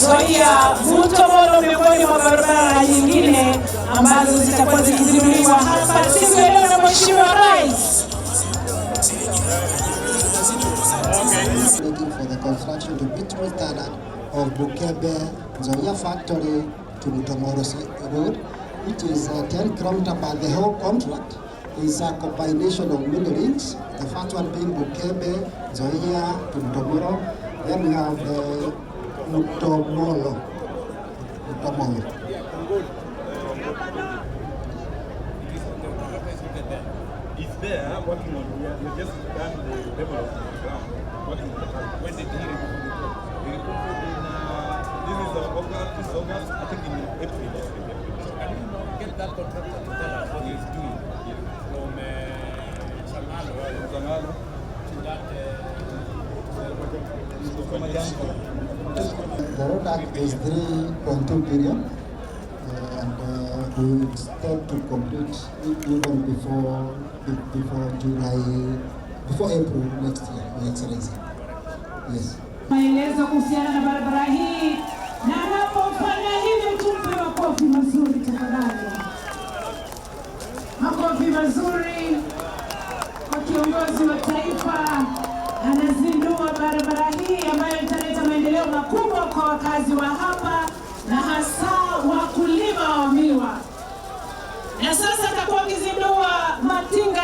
Nzoia, Mutomoro, miongoni mwa barabara nyingine ambazo zitakuwa zikizinduliwa hapa siku ya leo na Mheshimiwa Rais. Looking for the construction to meet standard of Bukebe Nzoia factory to Mutomoro Road, which is 10 km, but the whole contract is a combination of many links. The first one being Bukebe Nzoia to Mutomoro. Then we have the Mutomoro. It's there, working on. We just done the level of the ground, working on the ground. When did he report the report? The report this is August, I think in April. Can you get that contractor to tell us what he's doing from Sangalo to that The road act is 3.2 billion, and we expect to complete it even before April next year, Your Excellency. Yes. Maelezo kuhusiana na barabara hii, na anapofanya hivyo tumpe makofi mazuri tafadhali. Makofi mazuri kwa kiongozi wa taifa anazindua barabara hii ambayo italeta maendeleo makubwa kwa wakazi wa hapa na hasa wakulima wa miwa. Na sasa atakuwa akizindua matinga